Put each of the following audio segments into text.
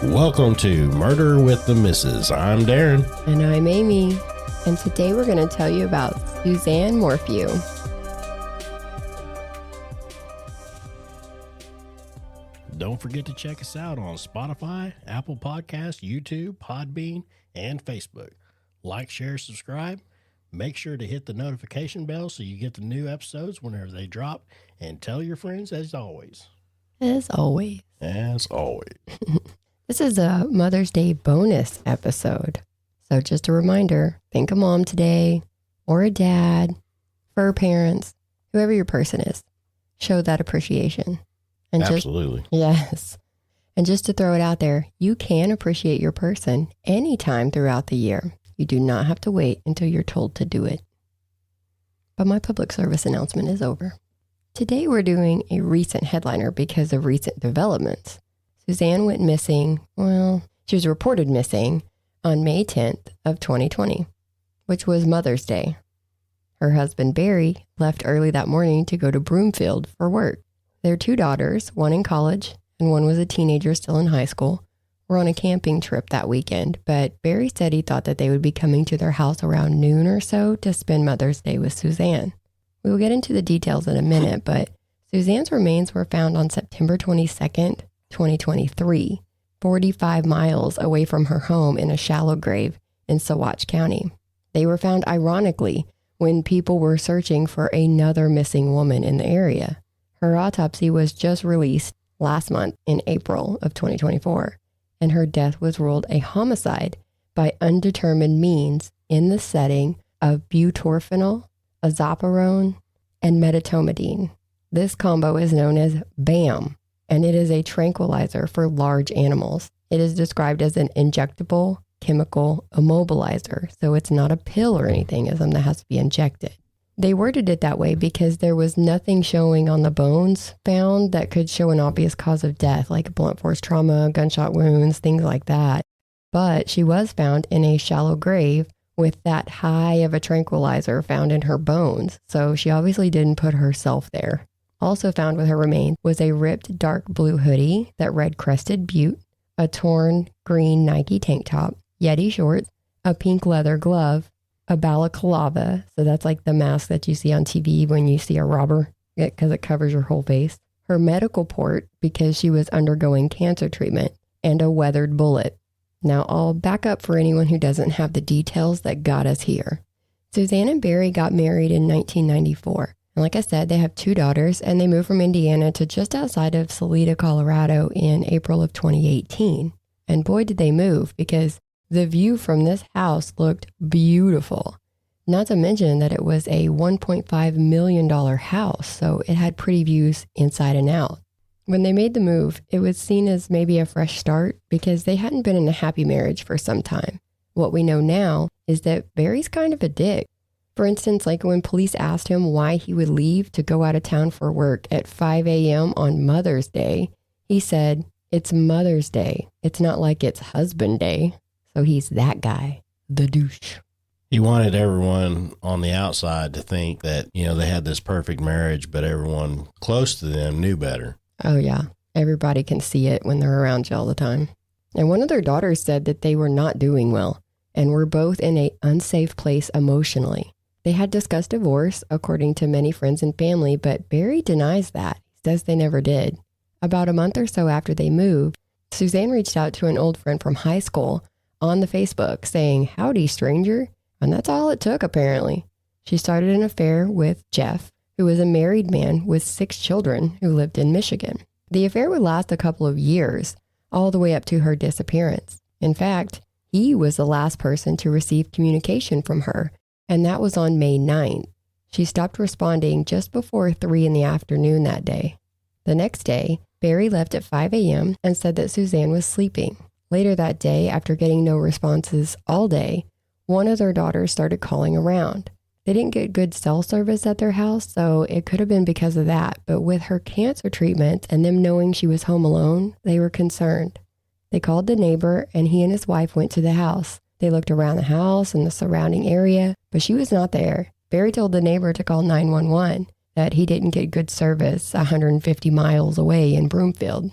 Welcome to Murder with the Missus. I'm Darren. And I'm Amy. And today we're going to tell you about Suzanne Morphew. Don't forget to check us out on Spotify, Apple Podcasts, YouTube, Podbean, and Facebook. Like, share, subscribe. Make sure to hit the notification bell so you get the new episodes whenever they drop. And tell your friends as always. As always. As always. This is a Mother's Day bonus episode. So just a reminder, thank a mom today or a dad, fur parents, whoever your person is. Show that appreciation. And Absolutely. Yes. And just to throw it out there, you can appreciate your person anytime throughout the year. You do not have to wait until you're told to do it. But my public service announcement is over. Today we're doing a recent headliner because of recent developments. Suzanne went missing, she was reported missing on May 10th of 2020, which was Mother's Day. Her husband, Barry, left early that morning to go to Broomfield for work. Their two daughters, one in college and one was a teenager still in high school, were on a camping trip that weekend, but Barry said he thought that they would be coming to their house around noon or so to spend Mother's Day with Suzanne. We will get into the details in a minute, but Suzanne's remains were found on September 22nd, 2023, 45 miles away from her home in a shallow grave in Saguache County. They were found ironically when people were searching for another missing woman in the area. Her autopsy was just released last month in April of 2024, and her death was ruled a homicide by undetermined means in the setting of butorphanol, azaparone, and medetomidine. This combo is known as BAM, and it is a tranquilizer for large animals. It is described as an injectable chemical immobilizer, so it's not a pill or anything, it's something that has to be injected. They worded it that way because there was nothing showing on the bones found that could show an obvious cause of death, like blunt force trauma, gunshot wounds, things like that. But she was found in a shallow grave with that high of a tranquilizer found in her bones, so she obviously didn't put herself there. Also found with her remains was a ripped dark blue hoodie that read Crested Butte, a torn green Nike tank top, Yeti shorts, a pink leather glove, a balaclava, so that's like the mask that you see on TV when you see a robber, because it covers your whole face, her medical port because she was undergoing cancer treatment, and a weathered bullet. Now I'll back up for anyone who doesn't have the details that got us here. Suzanne and Barry got married in 1994. And like I said, they have two daughters, and they moved from Indiana to just outside of Salida, Colorado in April of 2018. And boy, did they move, because the view from this house looked beautiful. Not to mention that it was a $1.5 million house, so it had pretty views inside and out. When they made the move, it was seen as maybe a fresh start because they hadn't been in a happy marriage for some time. What we know now is that Barry's kind of a dick. For instance, like when police asked him why he would leave to go out of town for work at 5 a.m. on Mother's Day, he said, "It's Mother's Day. It's not like it's husband day." So he's that guy, the douche. He wanted everyone on the outside to think that, they had this perfect marriage, but everyone close to them knew better. Oh, yeah. Everybody can see it when they're around you all the time. And one of their daughters said that they were not doing well and were both in an unsafe place emotionally. They had discussed divorce, according to many friends and family, but Barry denies that. He says they never did. About a month or so after they moved, Suzanne reached out to an old friend from high school on the Facebook saying, "Howdy, stranger." And that's all it took, apparently. She started an affair with Jeff, who was a married man with 6 children who lived in Michigan. The affair would last a couple of years, all the way up to her disappearance. In fact, he was the last person to receive communication from her, and that was on May 9th. She stopped responding just before 3 in the afternoon that day. The next day, Barry left at 5 a.m. and said that Suzanne was sleeping. Later that day, after getting no responses all day, one of their daughters started calling around. They didn't get good cell service at their house, so it could have been because of that. But with her cancer treatment and them knowing she was home alone, they were concerned. They called the neighbor, and he and his wife went to the house. They looked around the house and the surrounding area, but she was not there. Barry told the neighbor to call 911, that he didn't get good service 150 miles away in Broomfield.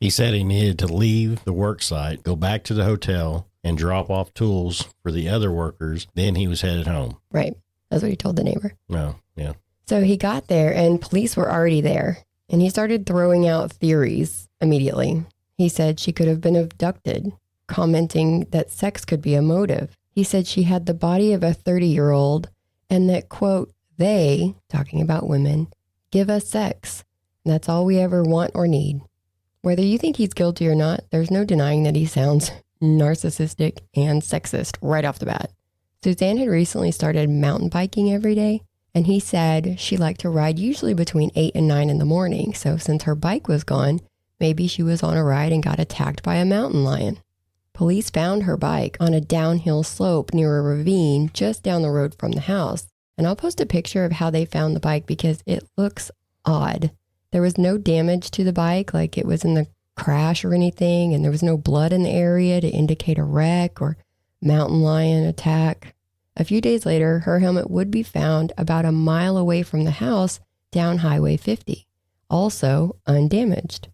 He said he needed to leave the work site, go back to the hotel, and drop off tools for the other workers. Then he was headed home. Right. That's what he told the neighbor. Oh, yeah. So he got there and police were already there. And he started throwing out theories immediately. He said she could have been abducted, commenting that sex could be a motive. He said she had the body of a 30-year-old and that, quote, they, talking about women, give us sex. And that's all we ever want or need. Whether you think he's guilty or not, there's no denying that he sounds narcissistic and sexist right off the bat. Suzanne had recently started mountain biking every day, and he said she liked to ride usually between 8 and 9 in the morning. So since her bike was gone, maybe she was on a ride and got attacked by a mountain lion. Police found her bike on a downhill slope near a ravine just down the road from the house. And I'll post a picture of how they found the bike because it looks odd. There was no damage to the bike, like it was in the crash or anything, and there was no blood in the area to indicate a wreck or mountain lion attack. A few days later, her helmet would be found about a mile away from the house down Highway 50, also undamaged.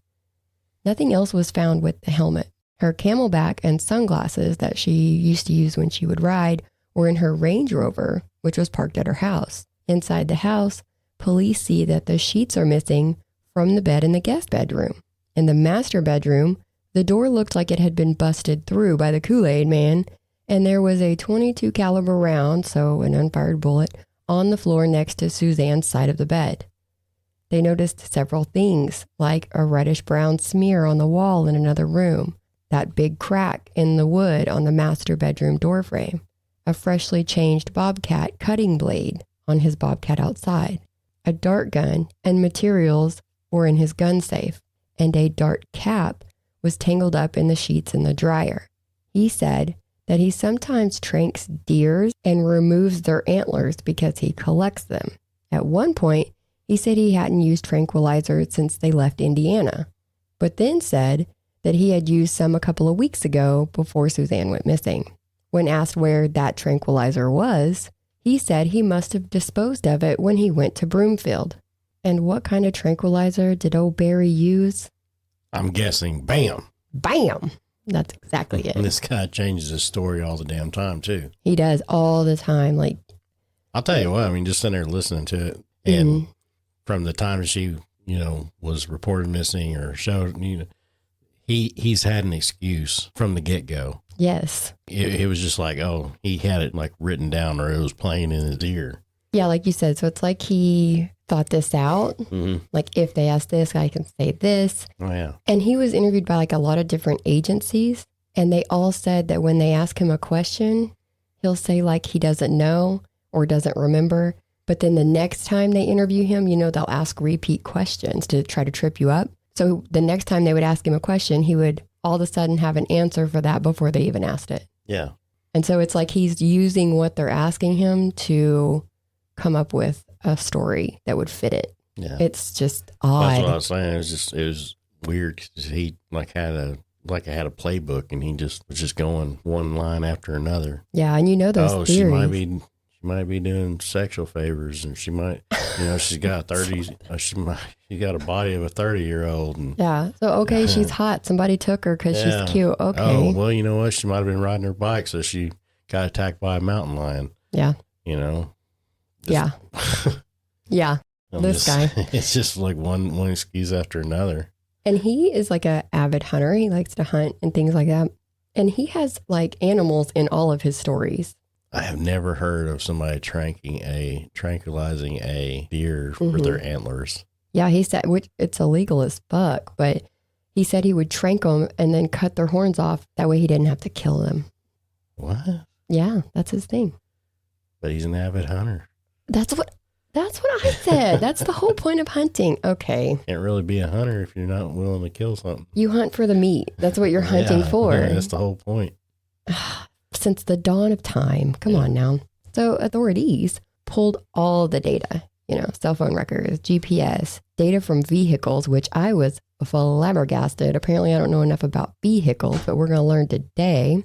Nothing else was found with the helmet. Her Camelback and sunglasses that she used to use when she would ride were in her Range Rover, which was parked at her house. Inside the house, police see that the sheets are missing from the bed in the guest bedroom. In the master bedroom, the door looked like it had been busted through by the Kool-Aid man, and there was a .22 caliber round, so an unfired bullet, on the floor next to Suzanne's side of the bed. They noticed several things, like a reddish-brown smear on the wall in another room, that big crack in the wood on the master bedroom doorframe, a freshly changed Bobcat cutting blade on his Bobcat outside, a dart gun and materials were in his gun safe, and a dart cap was tangled up in the sheets in the dryer. He said that he sometimes tranks deers and removes their antlers because he collects them. At one point, he said he hadn't used tranquilizers since they left Indiana, but then said that he had used some a couple of weeks ago before Suzanne went missing. When asked where that tranquilizer was, he said he must have disposed of it when he went to Broomfield. And what kind of tranquilizer did old Barry use? I'm guessing BAM. BAM! That's exactly it. And this guy changes his story all the damn time, too. He does all the time. Like, I'll tell you what, I mean, just sitting there listening to it, and from the time that she, was reported missing or showed, he's had an excuse from the get-go. Yes. It was just like, oh, he had it like written down or it was playing in his ear. Yeah, like you said. So it's like he thought this out. Mm-hmm. Like, if they ask this, I can say this. Oh, yeah. And he was interviewed by like a lot of different agencies. And they all said that when they ask him a question, he'll say like he doesn't know or doesn't remember. But then the next time they interview him, they'll ask repeat questions to try to trip you up. So the next time they would ask him a question, he would all of a sudden have an answer for that before they even asked it. Yeah. And so it's like he's using what they're asking him to come up with a story that would fit it. Yeah. It's just odd. That's what I was saying. It was weird because he had a playbook and he just was just going one line after another. Yeah. And those theories. She might be doing sexual favors, and she might, she's got 30s. She got a body of a 30-year-old. And yeah. So, okay, she's hot. Somebody took her because she's cute. Okay. Oh, well, you know what? She might have been riding her bike, so she got attacked by a mountain lion. Yeah. Yeah. Yeah. Guy. It's just like one excuse after another. And he is like an avid hunter. He likes to hunt and things like that. And he has like animals in all of his stories. I have never heard of somebody tranquilizing a deer for their antlers. Yeah, he said, which it's illegal as fuck, but he said he would trank them and then cut their horns off. That way he didn't have to kill them. What? Yeah, that's his thing. But he's an avid hunter. That's what I said. That's the whole point of hunting. Okay. Can't really be a hunter if you're not willing to kill something. You hunt for the meat. That's what you're hunting for. Yeah, that's the whole point. Since the dawn of time. Come on now. So authorities pulled all the data, cell phone records, GPS, data from vehicles, which I was flabbergasted. Apparently, I don't know enough about vehicles, but we're going to learn today,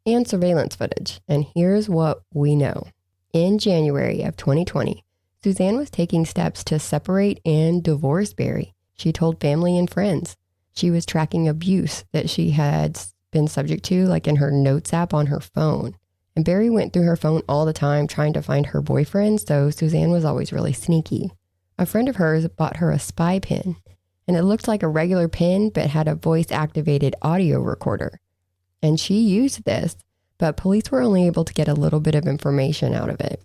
and surveillance footage. And here's what we know. In January of 2020, Suzanne was taking steps to separate and divorce Barry. She told family and friends. she was tracking abuse that she had been subject to, like in her notes app on her phone. And Barry went through her phone all the time trying to find her boyfriend, so Suzanne was always really sneaky. A friend of hers bought her a spy pen, and it looked like a regular pen but had a voice-activated audio recorder. And she used this, but police were only able to get a little bit of information out of it.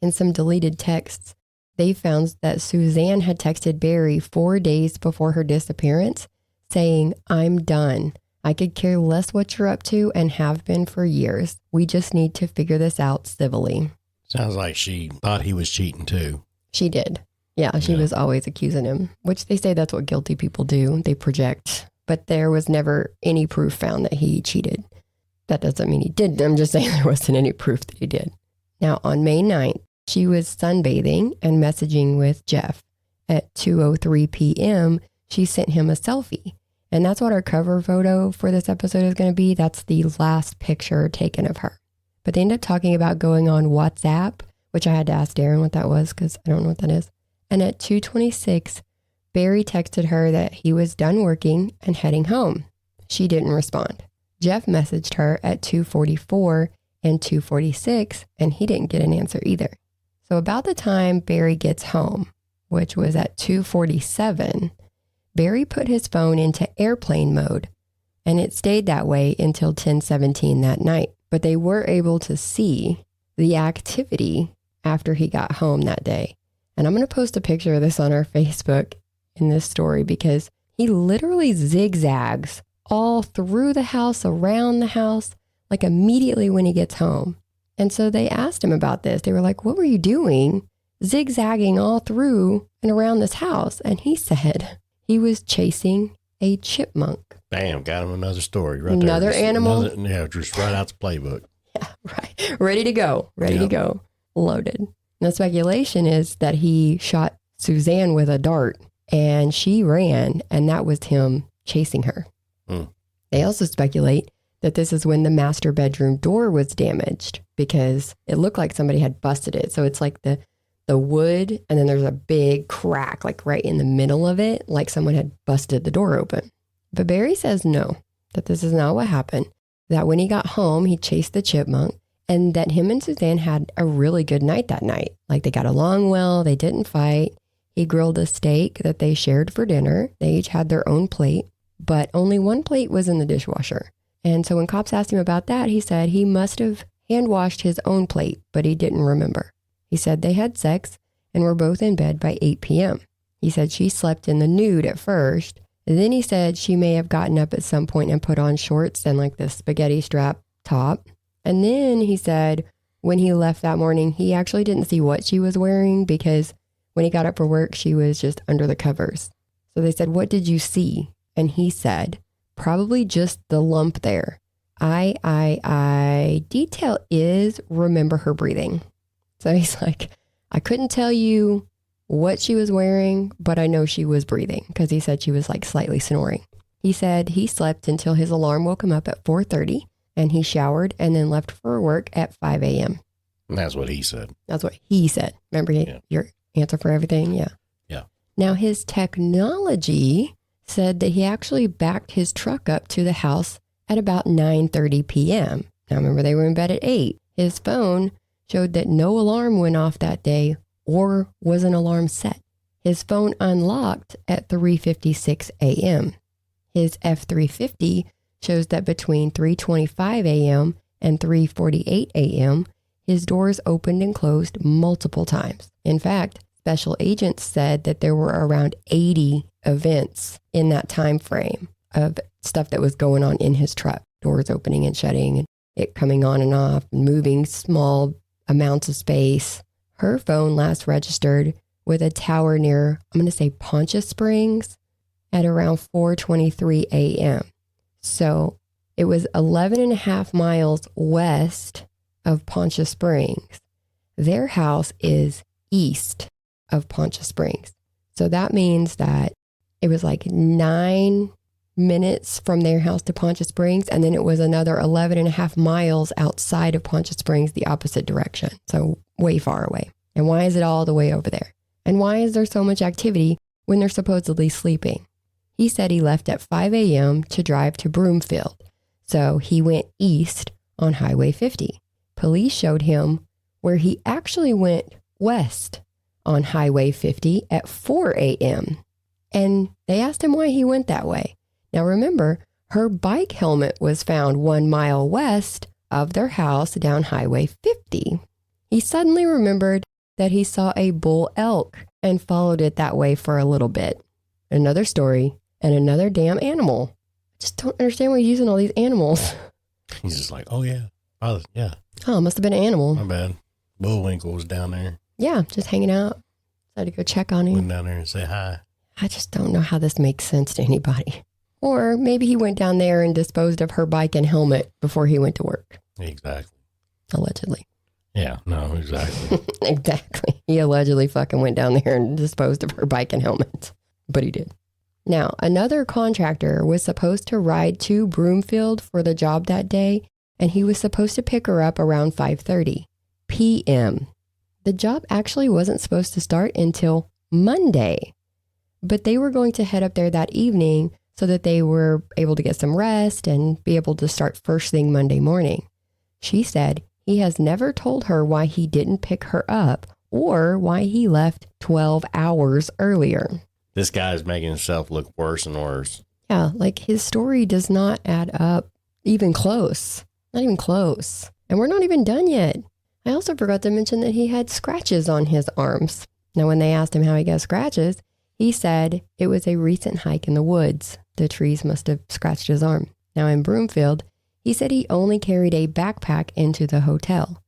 In some deleted texts, they found that Suzanne had texted Barry 4 days before her disappearance, saying, "I'm done. I could care less what you're up to and have been for years. We just need to figure this out civilly." Sounds like she thought he was cheating too. She did. Yeah, she was always accusing him, which they say that's what guilty people do. They project. But there was never any proof found that he cheated. That doesn't mean he did. I'm just saying there wasn't any proof that he did. Now, on May 9th, she was sunbathing and messaging with Jeff. At 2:03 p.m., she sent him a selfie. And that's what our cover photo for this episode is going to be. That's the last picture taken of her. But they end up talking about going on WhatsApp, which I had to ask Darren what that was because I don't know what that is. And at 2:26, Barry texted her that he was done working and heading home. She didn't respond. Jeff messaged her at 2:44 and 2:46, and he didn't get an answer either. So about the time Barry gets home, which was at 2:47, Barry put his phone into airplane mode, and it stayed that way until 10:17 that night. But they were able to see the activity after he got home that day. And I'm going to post a picture of this on our Facebook in this story because he literally zigzags all through the house, around the house, like immediately when he gets home. And so they asked him about this. They were like, "What were you doing zigzagging all through and around this house?" And he said he was chasing a chipmunk. Bam, got him another story right Another there. animal. Just right out the playbook. Yeah, right. Ready to go. Ready to go. Loaded. Now, speculation is that he shot Suzanne with a dart and she ran, and that was him chasing her. They also speculate that this is when the master bedroom door was damaged because it looked like somebody had busted it. So it's like the wood, and then there's a big crack like right in the middle of it, like someone had busted the door open. But Barry says no, that this is not what happened, that when he got home, he chased the chipmunk, and that him and Suzanne had a really good night that night. Like they got along well, they didn't fight. He grilled a steak that they shared for dinner. They each had their own plate, but only one plate was in the dishwasher. And so when cops asked him about that, he said he must have hand washed his own plate, but he didn't remember. He said they had sex and were both in bed by 8 p.m. He said she slept in the nude at first. And then he said she may have gotten up at some point and put on shorts and like the spaghetti strap top. And then he said when he left that morning, he actually didn't see what she was wearing because when he got up for work, she was just under the covers. So they said, "What did you see?" And he said, "Probably just the lump there. Detail is remember her breathing." So he's like, "I couldn't tell you what she was wearing, but I know she was breathing," because he said she was like slightly snoring. He said he slept until his alarm woke him up at 4:30 and he showered and then left for work at 5 a.m. And that's what he said. That's what he said. Remember your answer for everything? Yeah. Yeah. Now his technology said that he actually backed his truck up to the house at about 9:30 p.m. Now remember, they were in bed at 8. His phone showed that no alarm went off that day or was an alarm set. His phone unlocked at 3:56 a.m. His F-350 shows that between 3:25 a.m. and 3:48 a.m., his doors opened and closed multiple times. In fact, special agents said that there were around 80 events in that time frame of stuff that was going on in his truck. Doors opening and shutting and it coming on and off and moving small amounts of space. Her phone last registered with a tower near, I'm going to say Poncha Springs at around 4:23 a.m. So it was 11 and a half miles west of Poncha Springs. Their house is east of Poncha Springs. So that means that it was like 9 minutes from their house to Poncha Springs, and then it was another 11 and a half miles outside of Poncha Springs, the opposite direction. So way far away. And why is it all the way over there? And why is there so much activity when they're supposedly sleeping? He said he left at 5 a.m. to drive to Broomfield. So he went east on Highway 50. Police showed him where he actually went west on Highway 50 at 4 a.m. And they asked him why he went that way. Now remember, her bike helmet was found 1 mile west of their house down Highway 50. He suddenly remembered that he saw a bull elk and followed it that way for a little bit. Another story and another damn animal. I just don't understand why he's using all these animals. He's just like, oh, yeah. Oh, yeah. Oh, it must have been an animal. My bad. Bullwinkle was down there. Yeah, just hanging out. Decided to go check on him. Went down there and say hi. I just don't know how this makes sense to anybody. Or maybe he went down there and disposed of her bike and helmet before he went to work. Exactly. Allegedly. Yeah, no, exactly. Exactly. He allegedly fucking went down there and disposed of her bike and helmet. But he did. Now, another contractor was supposed to ride to Broomfield for the job that day, and he was supposed to pick her up around 5:30 p.m. The job actually wasn't supposed to start until Monday, but they were going to head up there that evening so that they were able to get some rest and be able to start first thing Monday morning. She said he has never told her why he didn't pick her up or why he left 12 hours earlier. This guy's making himself look worse and worse. Yeah, like his story does not add up even close. Not even close. And we're not even done yet. I also forgot to mention that he had scratches on his arms. Now, when they asked him how he got scratches, he said it was a recent hike in the woods. The trees must have scratched his arm. Now, in Broomfield, he said he only carried a backpack into the hotel.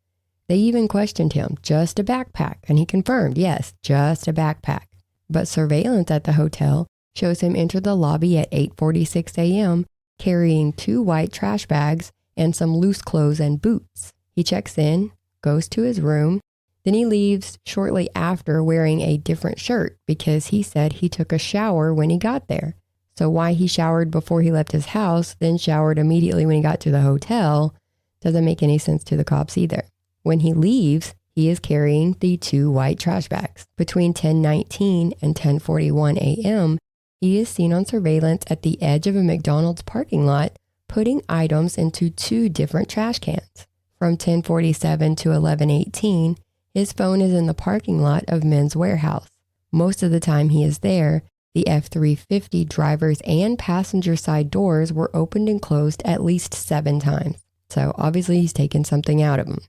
They even questioned him, just a backpack, and he confirmed, yes, just a backpack. But surveillance at the hotel shows him enter the lobby at 8:46 a.m. carrying 2 white trash bags and some loose clothes and boots. He checks in, goes to his room, then he leaves shortly after wearing a different shirt because he said he took a shower when he got there. So why he showered before he left his house, then showered immediately when he got to the hotel, doesn't make any sense to the cops either. When he leaves, he is carrying the 2 white trash bags. Between 10:19 and 10:41 a.m., he is seen on surveillance at the edge of a McDonald's parking lot, putting items into 2 different trash cans. From 10:47 to 11:18, his phone is in the parking lot of Men's Warehouse. Most of the time he is there, the F-350 driver's and passenger side doors were opened and closed at least 7 times. So obviously he's taken something out of them.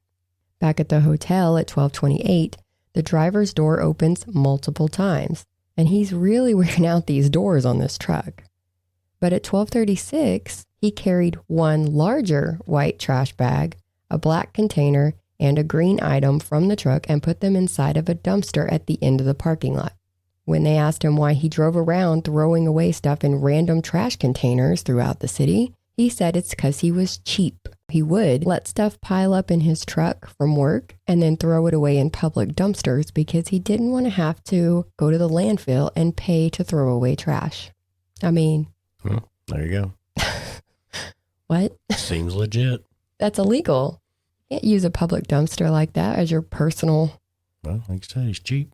Back at the hotel at 12:28, the driver's door opens multiple times, and he's really wearing out these doors on this truck. But at 12:36, he carried 1 larger white trash bag, a black container, and a green item from the truck and put them inside of a dumpster at the end of the parking lot. When they asked him why he drove around throwing away stuff in random trash containers throughout the city, he said it's because he was cheap. He would let stuff pile up in his truck from work and then throw it away in public dumpsters because he didn't want to have to go to the landfill and pay to throw away trash. I mean... Well, there you go. What? Seems legit. That's illegal. You can't use a public dumpster like that as your personal... Well, like I said, he's cheap.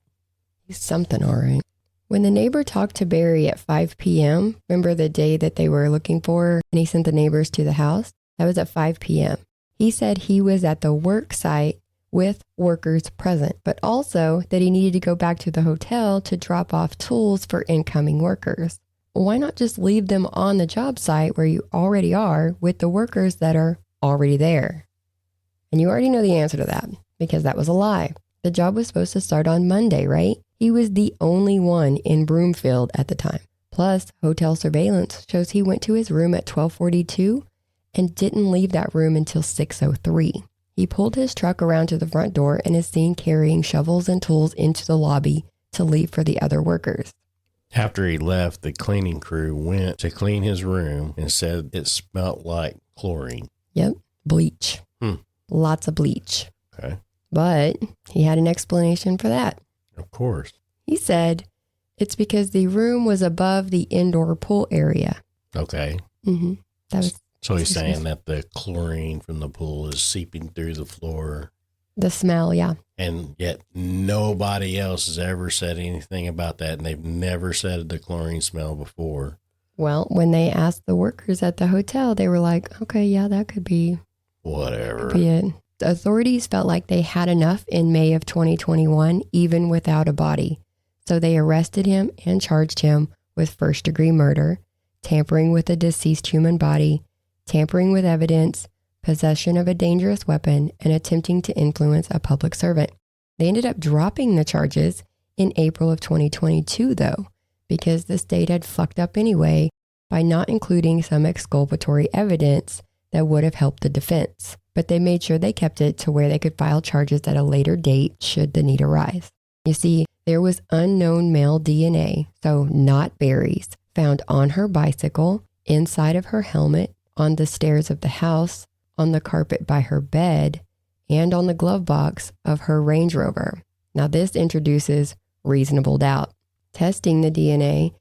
He's something, all right. When the neighbor talked to Barry at 5 p.m., remember the day that they were looking for and he sent the neighbors to the house? That was at 5 p.m. He said he was at the work site with workers present, but also that he needed to go back to the hotel to drop off tools for incoming workers. Why not just leave them on the job site where you already are with the workers that are already there? And you already know the answer to that because that was a lie. The job was supposed to start on Monday, right? He was the only one in Broomfield at the time. Plus, hotel surveillance shows he went to his room at 12:42 and didn't leave that room until 6:03. He pulled his truck around to the front door and is seen carrying shovels and tools into the lobby to leave for the other workers. After he left, the cleaning crew went to clean his room and said it smelled like chlorine. Yep, bleach. Lots of bleach. Okay. But he had an explanation for that. Of course. He said it's because the room was above the indoor pool area. Okay. Mm-hmm. So he's saying that the chlorine from the pool is seeping through the floor. The smell, yeah. And yet nobody else has ever said anything about that. And they've never said the chlorine smell before. Well, when they asked the workers at the hotel, they were like, okay, yeah, that could be Whatever. it. The authorities felt like they had enough in May of 2021, even without a body. So they arrested him and charged him with first-degree murder, tampering with a deceased human body, tampering with evidence, possession of a dangerous weapon, and attempting to influence a public servant. They ended up dropping the charges in April of 2022, though, because the state had fucked up anyway by not including some exculpatory evidence that would have helped the defense. But they made sure they kept it to where they could file charges at a later date should the need arise. You see, there was unknown male DNA, so not Barry's, found on her bicycle, inside of her helmet, on the stairs of the house, on the carpet by her bed, and on the glove box of her Range Rover. Now this introduces reasonable doubt. Testing the DNA,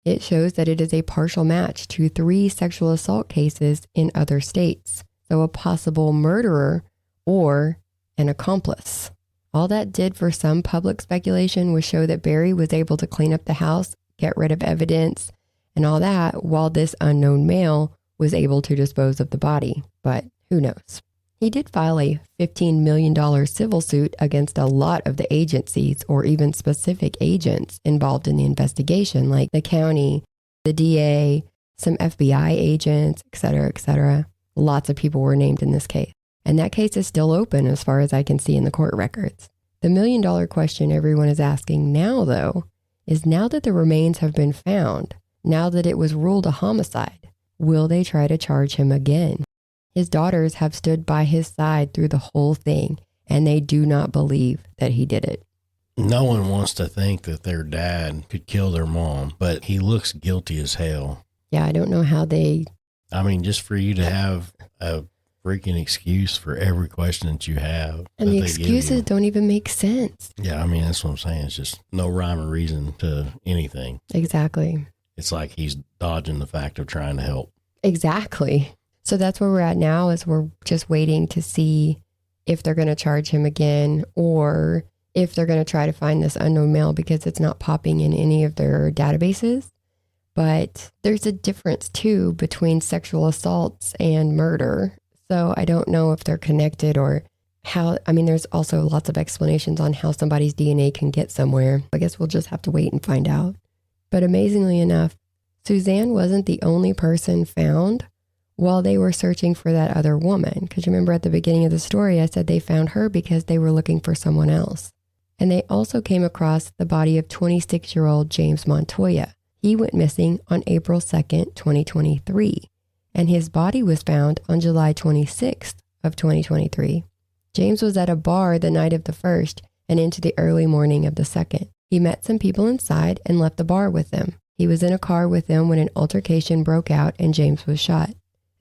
it shows that it is a partial match to 3 sexual assault cases in other states. So a possible murderer or an accomplice. All that did for some public speculation was show that Barry was able to clean up the house, get rid of evidence, and all that, while this unknown male was able to dispose of the body. But who knows? He did file a $15 million civil suit against a lot of the agencies or even specific agents involved in the investigation, like the county, the DA, some FBI agents, etc., etc. Lots of people were named in this case. And that case is still open as far as I can see in the court records. The $1 million question everyone is asking now, though, is now that the remains have been found, now that it was ruled a homicide, will they try to charge him again? His daughters have stood by his side through the whole thing, and they do not believe that he did it. No one wants to think that their dad could kill their mom, but he looks guilty as hell. Yeah, I don't know how they... I mean, just for you to have a freaking excuse for every question that you have. And the excuses don't even make sense. Yeah, I mean, that's what I'm saying. It's just no rhyme or reason to anything. Exactly. It's like he's dodging the fact of trying to help. Exactly. So that's where we're at now, is we're just waiting to see if they're going to charge him again or if they're going to try to find this unknown male, because it's not popping in any of their databases. But there's a difference, too, between sexual assaults and murder. So I don't know if they're connected or how. I mean, there's also lots of explanations on how somebody's DNA can get somewhere. I guess we'll just have to wait and find out. But amazingly enough, Suzanne wasn't the only person found while they were searching for that other woman. Because remember at the beginning of the story, I said they found her because they were looking for someone else. And they also came across the body of 26-year-old James Montoya. He went missing on April 2nd, 2023, and his body was found on July 26th of 2023. James was at a bar the night of the 1st and into the early morning of the 2nd. He met some people inside and left the bar with them. He was in a car with them when an altercation broke out and James was shot.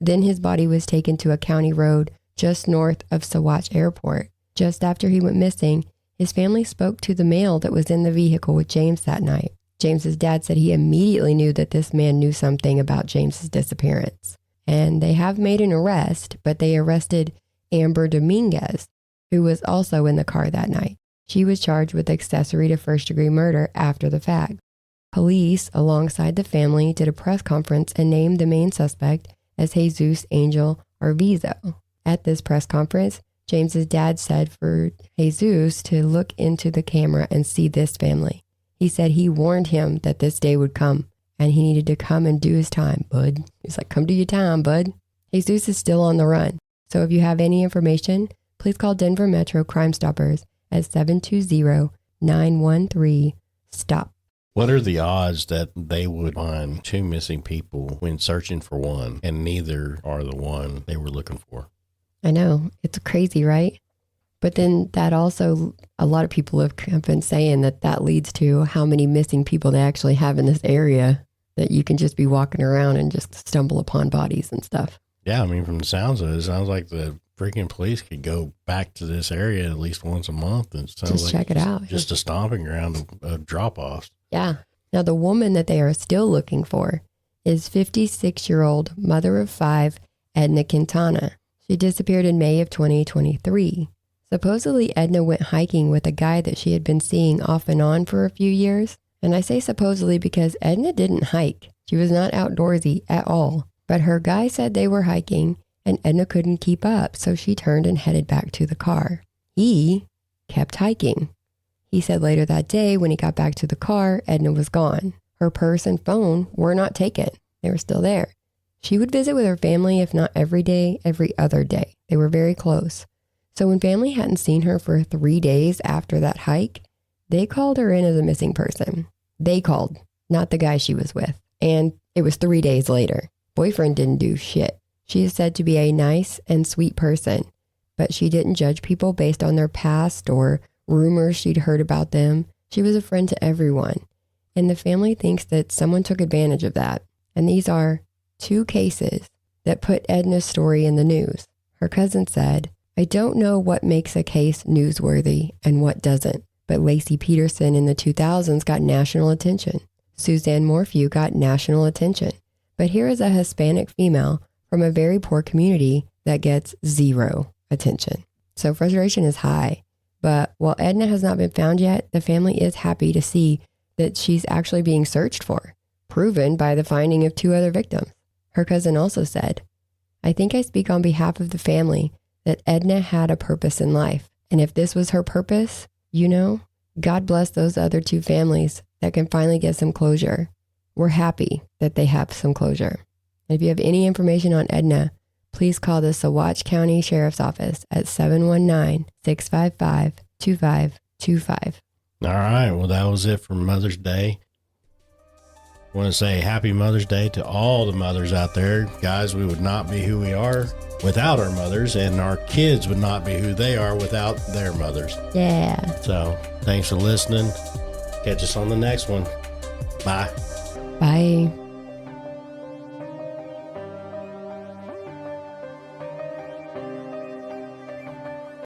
Then his body was taken to a county road just north of Saguache Airport. Just after he went missing, his family spoke to the male that was in the vehicle with James that night. James's dad said he immediately knew that this man knew something about James's disappearance. And they have made an arrest, but they arrested Amber Dominguez, who was also in the car that night. She was charged with accessory to first-degree murder after the fact. Police, alongside the family, did a press conference and named the main suspect as Jesus Angel Arvizo. At this press conference, James's dad said for Jesus to look into the camera and see this family. He said he warned him that this day would come and he needed to come and do his time, bud. He's like, come do your time, bud. Jesus is still on the run. So if you have any information, please call Denver Metro Crime Stoppers at 720-913-STOP. What are the odds that they would find 2 missing people when searching for one, and neither are the one they were looking for? I know. It's crazy, right? But then that also, a lot of people have been saying that leads to how many missing people they actually have in this area, that you can just be walking around and just stumble upon bodies and stuff. Yeah, I mean, from the sounds of it, it sounds like the freaking police could go back to this area at least once a month. And it sounds just like check it out. Just a stomping ground of drop-offs. Yeah. Now, the woman that they are still looking for is 56-year-old mother of 5, Edna Quintana. She disappeared in May of 2023. Supposedly, Edna went hiking with a guy that she had been seeing off and on for a few years. And I say supposedly because Edna didn't hike. She was not outdoorsy at all, but her guy said they were hiking and Edna couldn't keep up, so she turned and headed back to the car. He kept hiking. He said later that day when he got back to the car, Edna was gone. Her purse and phone were not taken. They were still there. She would visit with her family, if not every day, every other day. They were very close. So when family hadn't seen her for 3 days after that hike, they called her in as a missing person. They called, not the guy she was with. And it was 3 days later. Boyfriend didn't do shit. She is said to be a nice and sweet person, but she didn't judge people based on their past or rumors she'd heard about them. She was a friend to everyone. And the family thinks that someone took advantage of that. And these are 2 cases that put Edna's story in the news. Her cousin said, "I don't know what makes a case newsworthy and what doesn't, but Lacey Peterson in the 2000s got national attention. Suzanne Morphew got national attention. But here is a Hispanic female from a very poor community that gets 0 attention." So frustration is high. But while Edna has not been found yet, the family is happy to see that she's actually being searched for, proven by the finding of 2 other victims. Her cousin also said, "I think I speak on behalf of the family that Edna had a purpose in life. And if this was her purpose, God bless those other 2 families that can finally get some closure. We're happy that they have some closure." If you have any information on Edna, please call the Saguache County Sheriff's Office at 719-655-2525. All right. Well, that was it for Mother's Day. I want to say happy Mother's Day to all the mothers out there. Guys, we would not be who we are without our mothers, and our kids would not be who they are without their mothers. Yeah. So thanks for listening. Catch us on the next one. Bye. Bye.